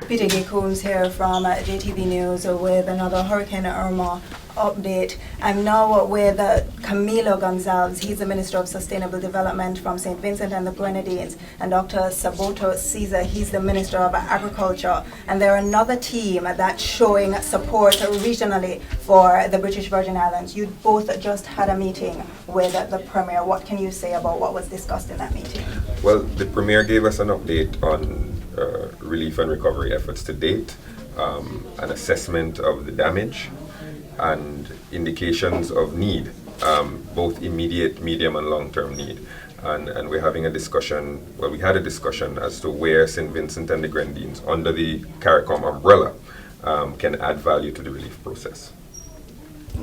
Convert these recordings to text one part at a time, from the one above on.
Peter G. Combs here from JTV News with another Hurricane Irma update. I'm now with Camilo Gonzalez. He's the Minister of Sustainable Development from St. Vincent and the Grenadines, and Dr. Saboto Caesar. He's the Minister of Agriculture. And they're another team that's showing support regionally for the British Virgin Islands. You both just had a meeting with the Premier. What can you say about what was discussed in that meeting? Well, the Premier gave us an update on relief and recovery efforts to date, an assessment of the damage, and indications of need, both immediate, medium, and long-term need. And we're having a discussion, well, we had a discussion as to where St. Vincent and the Grenadines, under the CARICOM umbrella, can add value to the relief process.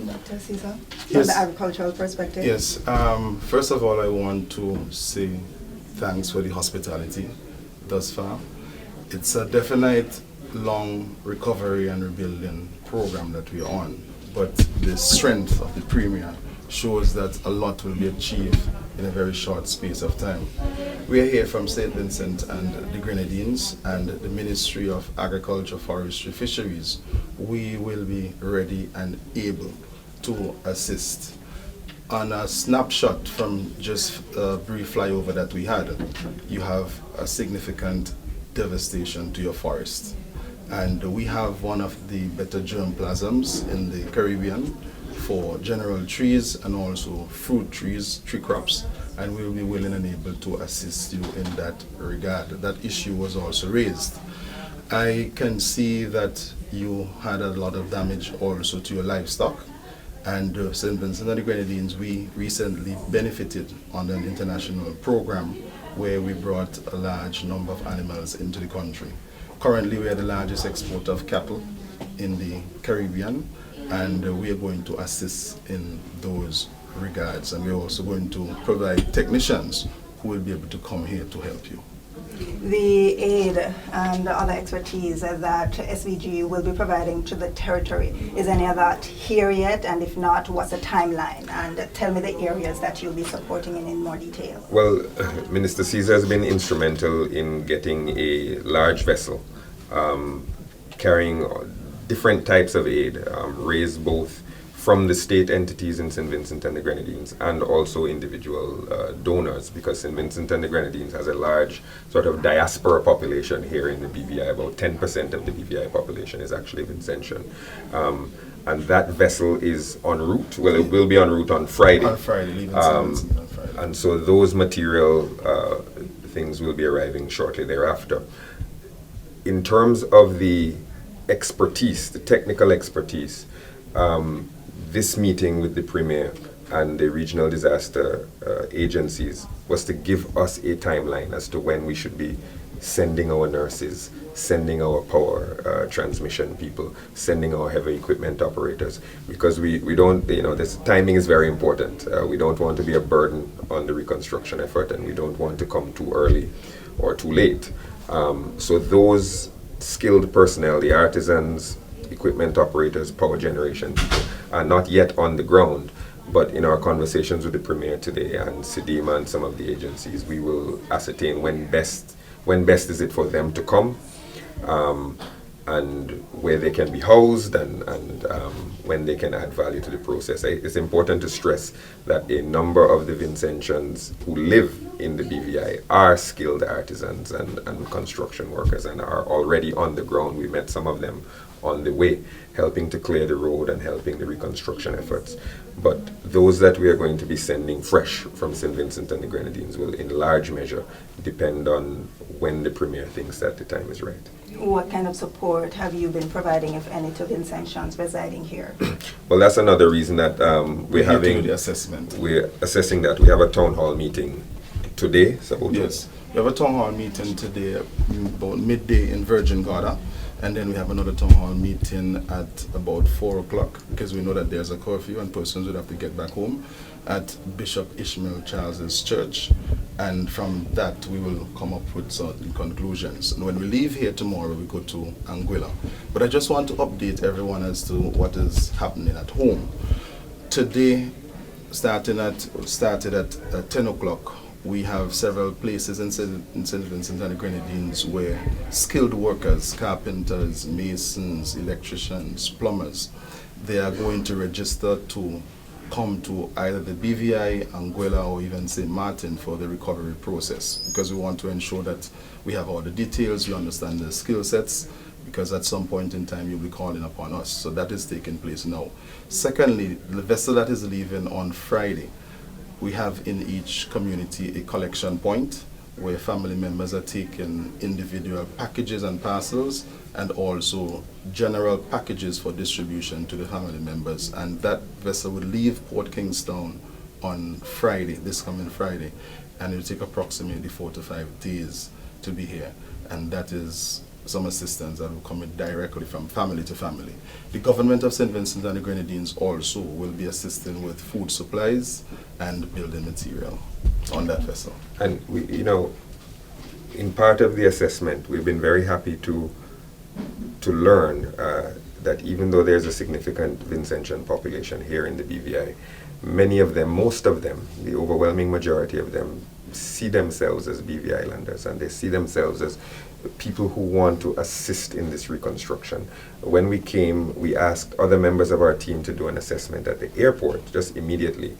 Dr. Caesar, Yes. from the agricultural perspective? Yes. First of all, I want to say thanks for the hospitality thus far. It's a definite long recovery and rebuilding program that we're on, but the strength of the Premier shows that a lot will be achieved in a very short space of time. We are here from St. Vincent and the Grenadines and the Ministry of Agriculture, Forestry, Fisheries. We will be ready and able to assist. On a snapshot from just a brief flyover that we had, you have a significant devastation to your forest. And we have one of the better germplasms in the Caribbean for general trees and also fruit trees, tree crops, and we will be willing and able to assist you in that regard. That issue was also raised. I can see that you had a lot of damage also to your livestock, and St. Vincent and the Grenadines, we recently benefited on an international program where we brought a large number of animals into the country. Currently, we are the largest exporter of cattle in the Caribbean, and we are going to assist in those regards. And we're also going to provide technicians who will be able to come here to help you. The aid and other expertise that SVG will be providing to the territory, is any of that here yet? And if not, what's the timeline? And tell me the areas that you'll be supporting in more detail. Well, Minister Caesar has been instrumental in getting a large vessel carrying different types of aid, raised both from the state entities in St. Vincent and the Grenadines and also individual donors, because St. Vincent and the Grenadines has a large sort of diaspora population here in the BVI. About 10% of the BVI population is actually Vincentian. And that vessel is en route. Well, it will be en route on Friday. On Friday, leaving St. Vincent on Friday. And so those material things will be arriving shortly thereafter. In terms of the expertise, the technical expertise, this meeting with the Premier and the regional disaster agencies was to give us a timeline as to when we should be sending our nurses, sending our power transmission people, sending our heavy equipment operators, because we don't, this timing is very important. We don't want to be a burden on the reconstruction effort, and we don't want to come too early or too late. So those skilled personnel, the artisans, equipment operators, power generation people, are not yet on the ground. But in our conversations with the Premier today and SEDEMA and some of the agencies, we will ascertain when best is it for them to come, and where they can be housed, and when they can add value to the process. It's important to stress that a number of the Vincentians who live in the BVI are skilled artisans and construction workers and are already on the ground. We met some of them on the way, helping to clear the road and helping the reconstruction efforts. But those that we are going to be sending fresh from St. Vincent and the Grenadines will in large measure depend on when the Premier thinks that the time is right. What kind of support have you been providing, if any, to Vincentians residing here? Well, that's another reason that we're having the assessment. We're assessing that. We have a town hall meeting today. Yes, we have a town hall meeting today about midday in Virgin Gorda. And then we have another town hall meeting at about 4 o'clock, because we know that there's a curfew and persons would have to get back home, at Bishop Ishmael Charles's church. And from that, we will come up with certain conclusions. And when we leave here tomorrow, we go to Anguilla. But I just want to update everyone as to what is happening at home. Today, started at 10 o'clock, We have several places in St. Vincent and the Grenadines where skilled workers, carpenters, masons, electricians, plumbers, they are going to register to come to either the BVI, Anguilla, or even St. Martin for the recovery process, because we want to ensure that we have all the details, we understand the skill sets, because at some point in time you'll be calling upon us. So that is taking place now. Secondly, the vessel that is leaving on Friday, we have in each community a collection point where family members are taking individual packages and parcels, and also general packages for distribution to the family members. And that vessel will leave Port Kingstown on Friday, this coming Friday, and it will take approximately 4 to 5 days to be here. And that is some assistance that will come in directly from family to family. The government of St. Vincent and the Grenadines also will be assisting with food supplies and building material on that vessel. And we, in part of the assessment, we've been very happy to learn that even though there's a significant Vincentian population here in the BVI, many of them, most of them, the overwhelming majority of them, see themselves as BVI Islanders, and they see themselves as people who want to assist in this reconstruction. When we came, we asked other members of our team to do an assessment at the airport just immediately,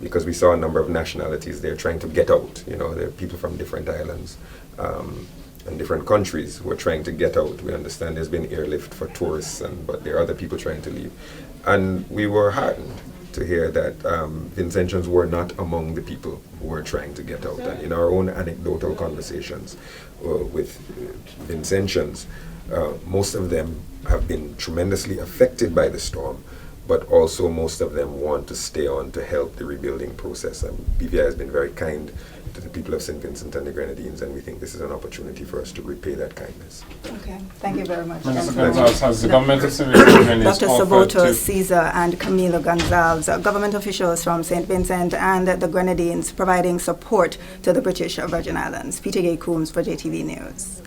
because we saw a number of nationalities there trying to get out. There are people from different islands and different countries who are trying to get out. We understand there's been airlift for tourists, but there are other people trying to leave. And we were heartened to hear that Vincentians were not among the people who were trying to get out. And in our own anecdotal conversations with Vincentians, most of them have been tremendously affected by the storm, but also most of them want to stay on to help the rebuilding process. And BVI has been very kind to the people of St. Vincent and the Grenadines, and we think this is an opportunity for us to repay that kindness. Okay, thank you very much. Has the government of St. Vincent Dr. Saboto, Caesar, and Camilo Gonzalez, government officials from St. Vincent and the Grenadines, providing support to the British Virgin Islands. Peter Gay Coombs for JTV News.